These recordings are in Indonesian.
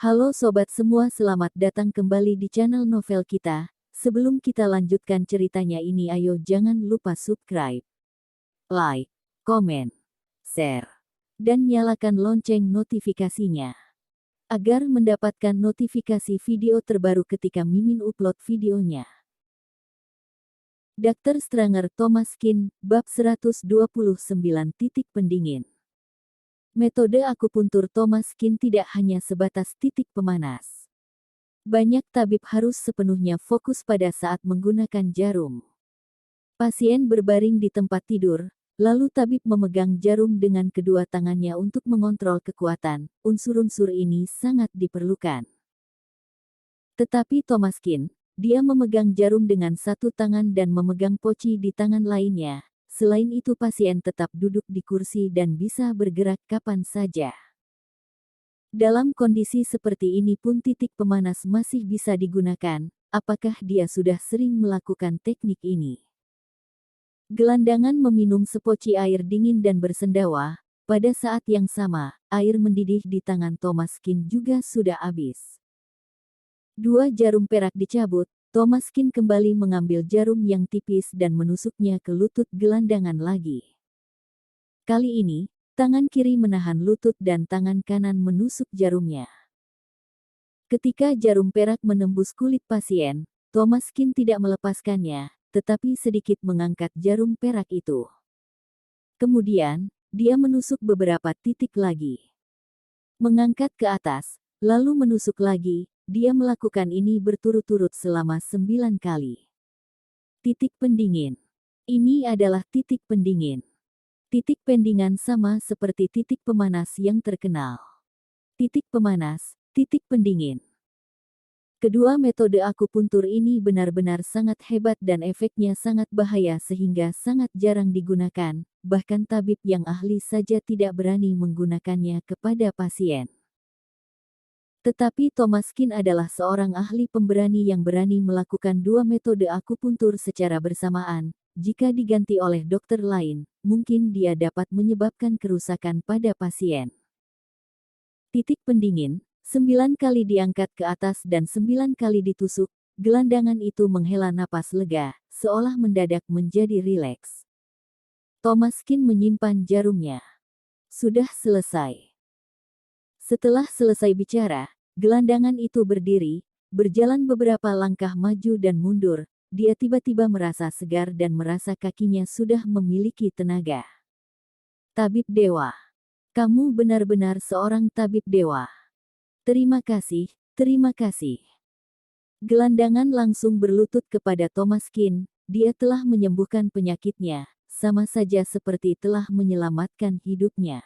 Halo sobat semua, selamat datang kembali di channel novel kita. Sebelum kita lanjutkan ceritanya ini, ayo jangan lupa subscribe, like, komen, share, dan nyalakan lonceng notifikasinya agar mendapatkan notifikasi video terbaru ketika Mimin upload videonya. Dr. Stranger Thomas Kin, bab 129. Titik pendingin. Metode akupuntur Thomas Kin tidak hanya sebatas titik pemanas. Banyak tabib harus sepenuhnya fokus pada saat menggunakan jarum. Pasien berbaring di tempat tidur, lalu tabib memegang jarum dengan kedua tangannya untuk mengontrol kekuatan. Unsur-unsur ini sangat diperlukan. Tetapi Thomas Kin, dia memegang jarum dengan satu tangan dan memegang poci di tangan lainnya. Selain itu pasien tetap duduk di kursi dan bisa bergerak kapan saja. Dalam kondisi seperti ini pun titik pemanas masih bisa digunakan. Apakah dia sudah sering melakukan teknik ini? Gelandangan meminum sepoci air dingin dan bersendawa. Pada saat yang sama, air mendidih di tangan Thomas Kin juga sudah habis. Dua jarum perak dicabut. Thomas Kin kembali mengambil jarum yang tipis dan menusuknya ke lutut gelandangan lagi. Kali ini, tangan kiri menahan lutut dan tangan kanan menusuk jarumnya. Ketika jarum perak menembus kulit pasien, Thomas Kin tidak melepaskannya, tetapi sedikit mengangkat jarum perak itu. Kemudian, dia menusuk beberapa titik lagi. Mengangkat ke atas, lalu menusuk lagi. Dia melakukan ini berturut-turut selama 9 kali. Titik pendingin. Ini adalah titik pendingin. Titik pendingan sama seperti titik pemanas yang terkenal. Titik pemanas, titik pendingin. Kedua metode akupuntur ini benar-benar sangat hebat dan efeknya sangat bahaya sehingga sangat jarang digunakan, bahkan tabib yang ahli saja tidak berani menggunakannya kepada pasien. Tetapi Thomas Kin adalah seorang ahli pemberani yang berani melakukan dua metode akupuntur secara bersamaan. Jika diganti oleh dokter lain, mungkin dia dapat menyebabkan kerusakan pada pasien. Titik pendingin, 9 kali diangkat ke atas dan 9 kali ditusuk, gelandangan itu menghela napas lega, seolah mendadak menjadi rileks. Thomas Kin menyimpan jarumnya. Sudah selesai. Setelah selesai bicara, gelandangan itu berdiri, berjalan beberapa langkah maju dan mundur. Dia tiba-tiba merasa segar dan merasa kakinya sudah memiliki tenaga. Tabib Dewa. Kamu benar-benar seorang tabib dewa. Terima kasih, terima kasih. Gelandangan langsung berlutut kepada Thomas Kin. Dia telah menyembuhkan penyakitnya, sama saja seperti telah menyelamatkan hidupnya.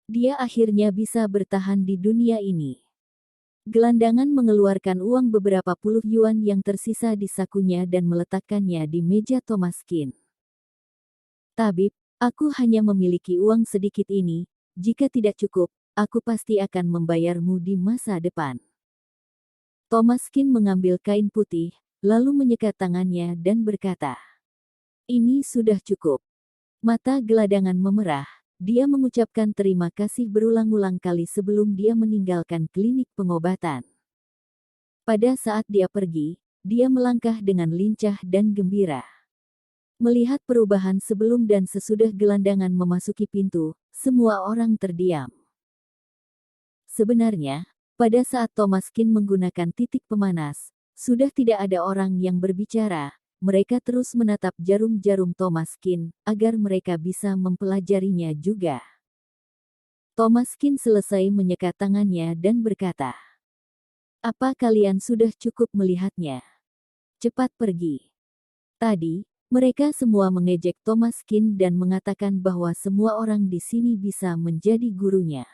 Dia akhirnya bisa bertahan di dunia ini. Gelandangan mengeluarkan uang beberapa puluh yuan yang tersisa di sakunya dan meletakkannya di meja Thomas Kin. Tabib, aku hanya memiliki uang sedikit ini. Jika tidak cukup, aku pasti akan membayarmu di masa depan. Thomas Kin mengambil kain putih, lalu menyekat tangannya dan berkata, "Ini sudah cukup." Mata gelandangan memerah. Dia mengucapkan terima kasih berulang-ulang kali sebelum dia meninggalkan klinik pengobatan. Pada saat dia pergi, dia melangkah dengan lincah dan gembira. Melihat perubahan sebelum dan sesudah gelandangan memasuki pintu, semua orang terdiam. Sebenarnya, pada saat Thomas Kin menggunakan titik pemanas, sudah tidak ada orang yang berbicara. Mereka terus menatap jarum-jarum Thomas Kin, agar mereka bisa mempelajarinya juga. Thomas Kin selesai menyekat tangannya dan berkata, "Apa kalian sudah cukup melihatnya? Cepat pergi." Tadi, mereka semua mengejek Thomas Kin dan mengatakan bahwa semua orang di sini bisa menjadi gurunya.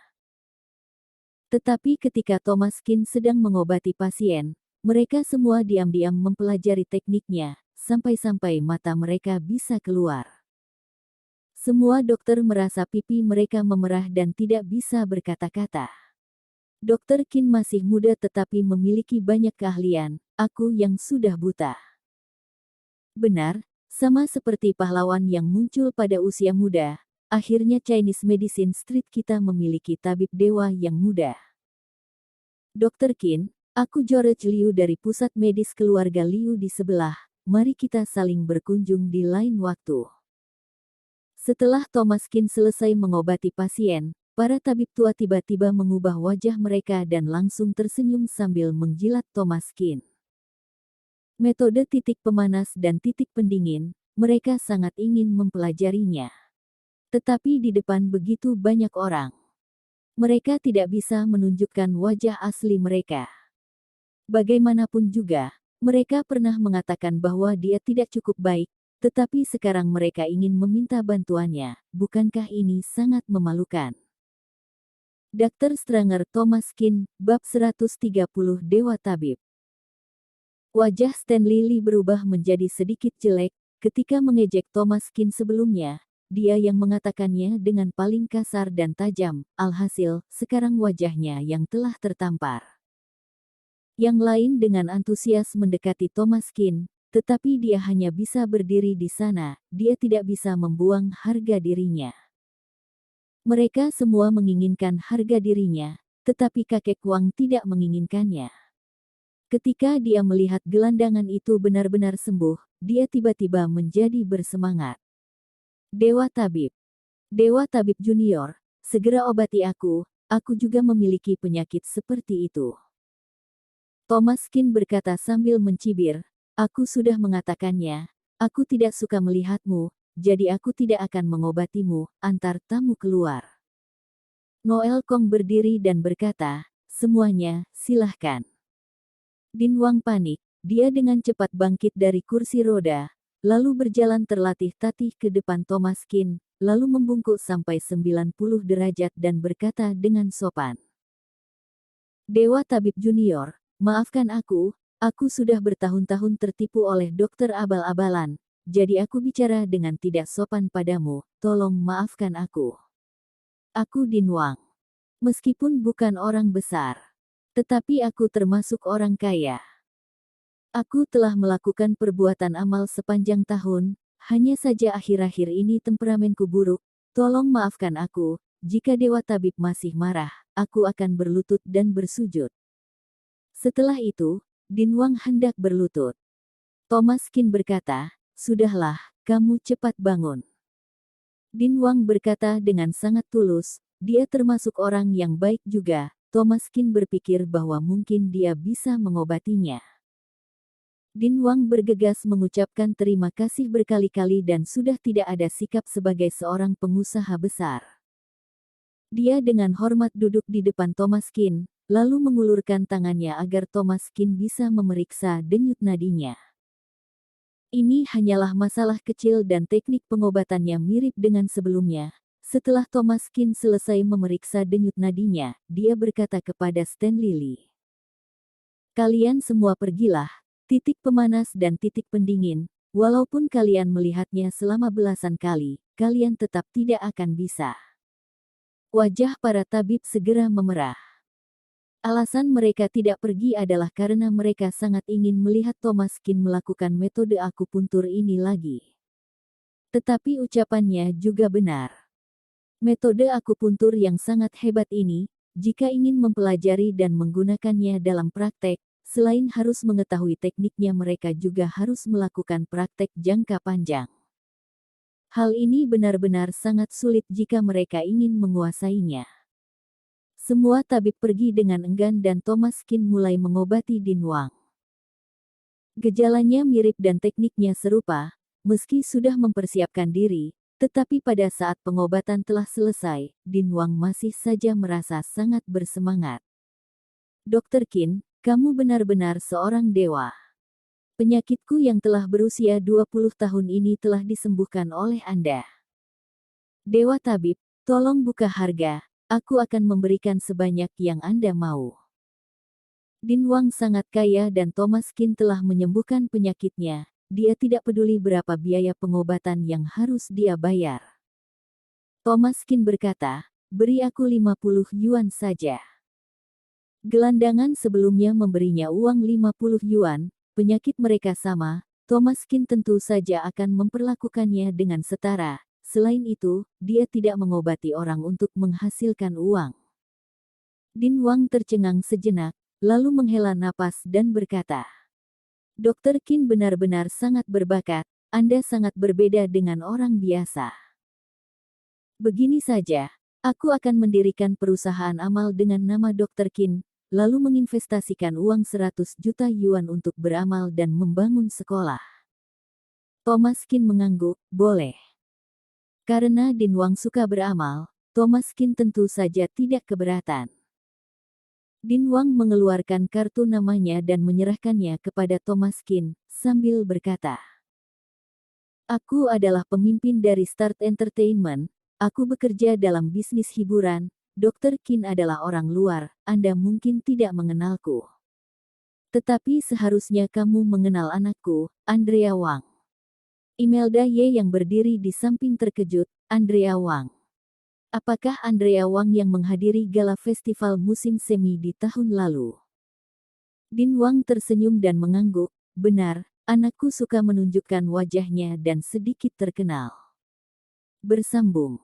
Tetapi ketika Thomas Kin sedang mengobati pasien, mereka semua diam-diam mempelajari tekniknya, sampai-sampai mata mereka bisa keluar. Semua dokter merasa pipi mereka memerah dan tidak bisa berkata-kata. Dokter Kin masih muda tetapi memiliki banyak keahlian, aku yang sudah buta. Benar, sama seperti pahlawan yang muncul pada usia muda, akhirnya Chinese Medicine Street kita memiliki tabib dewa yang muda. Dokter Qin, aku George Liu dari pusat medis keluarga Liu di sebelah. Mari kita saling berkunjung di lain waktu. Setelah Thomas Qin selesai mengobati pasien, para tabib tua tiba-tiba mengubah wajah mereka dan langsung tersenyum sambil menjilat Thomas Qin. Metode titik pemanas dan titik pendingin, mereka sangat ingin mempelajarinya. Tetapi di depan begitu banyak orang, mereka tidak bisa menunjukkan wajah asli mereka. Bagaimanapun juga, mereka pernah mengatakan bahwa dia tidak cukup baik, tetapi sekarang mereka ingin meminta bantuannya. Bukankah ini sangat memalukan? Dr. Stranger Thomas Qin, Bab 130 Dewa Tabib. Wajah Stanley Lee berubah menjadi sedikit jelek ketika mengejek Thomas Qin sebelumnya. Dia yang mengatakannya dengan paling kasar dan tajam, alhasil, sekarang wajahnya yang telah tertampar. Yang lain dengan antusias mendekati Thomas Qin, tetapi dia hanya bisa berdiri di sana, dia tidak bisa membuang harga dirinya. Mereka semua menginginkan harga dirinya, tetapi kakek Wang tidak menginginkannya. Ketika dia melihat gelandangan itu benar-benar sembuh, dia tiba-tiba menjadi bersemangat. Dewa Tabib. Dewa Tabib Junior, segera obati aku juga memiliki penyakit seperti itu. Thomas Qin berkata sambil mencibir, aku sudah mengatakannya, aku tidak suka melihatmu, jadi aku tidak akan mengobatimu, antar tamu keluar. Noel Kong berdiri dan berkata, semuanya, silahkan. Din Wang panik, dia dengan cepat bangkit dari kursi roda, lalu berjalan terlatih-tatih ke depan Thomas Qin, lalu membungkuk sampai 90 derajat dan berkata dengan sopan. Dewa Tabib Junior, maafkan aku sudah bertahun-tahun tertipu oleh dokter abal-abalan, jadi aku bicara dengan tidak sopan padamu, tolong maafkan aku. Aku Din Wang. Meskipun bukan orang besar, tetapi aku termasuk orang kaya. Aku telah melakukan perbuatan amal sepanjang tahun, hanya saja akhir-akhir ini temperamenku buruk, tolong maafkan aku, jika Dewa Tabib masih marah, aku akan berlutut dan bersujud. Setelah itu, Din Wang hendak berlutut. Thomas Qin berkata, sudahlah, kamu cepat bangun. Din Wang berkata dengan sangat tulus, dia termasuk orang yang baik juga. Thomas Qin berpikir bahwa mungkin dia bisa mengobatinya. Din Wang bergegas mengucapkan terima kasih berkali-kali dan sudah tidak ada sikap sebagai seorang pengusaha besar. Dia dengan hormat duduk di depan Thomas Qin, lalu mengulurkan tangannya agar Thomas Qin bisa memeriksa denyut nadinya. Ini hanyalah masalah kecil dan teknik pengobatannya mirip dengan sebelumnya. Setelah Thomas Qin selesai memeriksa denyut nadinya, dia berkata kepada Stanley Lee. Kalian semua pergilah. Titik pemanas dan titik pendingin, walaupun kalian melihatnya selama belasan kali, kalian tetap tidak akan bisa. Wajah para tabib segera memerah. Alasan mereka tidak pergi adalah karena mereka sangat ingin melihat Thomas Qin melakukan metode akupuntur ini lagi. Tetapi ucapannya juga benar. Metode akupuntur yang sangat hebat ini, jika ingin mempelajari dan menggunakannya dalam praktek, selain harus mengetahui tekniknya mereka juga harus melakukan praktek jangka panjang. Hal ini benar-benar sangat sulit jika mereka ingin menguasainya. Semua tabib pergi dengan enggan dan Thomas Qin mulai mengobati Din Wang. Gejalanya mirip dan tekniknya serupa, meski sudah mempersiapkan diri, tetapi pada saat pengobatan telah selesai, Din Wang masih saja merasa sangat bersemangat. Dr. Qin, kamu benar-benar seorang dewa. Penyakitku yang telah berusia 20 tahun ini telah disembuhkan oleh Anda. Dewa Tabib, tolong buka harga, aku akan memberikan sebanyak yang Anda mau. Din Wang sangat kaya dan Thomas Qin telah menyembuhkan penyakitnya, dia tidak peduli berapa biaya pengobatan yang harus dia bayar. Thomas Qin berkata, beri aku 50 yuan saja. Gelandangan sebelumnya memberinya uang 50 yuan, penyakit mereka sama, Thomas Qin tentu saja akan memperlakukannya dengan setara. Selain itu, dia tidak mengobati orang untuk menghasilkan uang. Din Wang tercengang sejenak, lalu menghela napas dan berkata, Dr. Qin benar-benar sangat berbakat, Anda sangat berbeda dengan orang biasa. Begini saja, aku akan mendirikan perusahaan amal dengan nama Dr. Qin, lalu menginvestasikan uang 100 juta yuan untuk beramal dan membangun sekolah. Thomas Qin mengangguk, boleh. Karena Din Wang suka beramal, Thomas Qin tentu saja tidak keberatan. Din Wang mengeluarkan kartu namanya dan menyerahkannya kepada Thomas Qin, sambil berkata, Aku adalah pemimpin dari Start Entertainment, aku bekerja dalam bisnis hiburan, Dr. Qin adalah orang luar, Anda mungkin tidak mengenalku. Tetapi seharusnya kamu mengenal anakku, Andrea Wang. Imelda Ye yang berdiri di samping terkejut, Andrea Wang. Apakah Andrea Wang yang menghadiri gala festival musim semi di tahun lalu? Din Wang tersenyum dan mengangguk, benar, anakku suka menunjukkan wajahnya dan sedikit terkenal. Bersambung.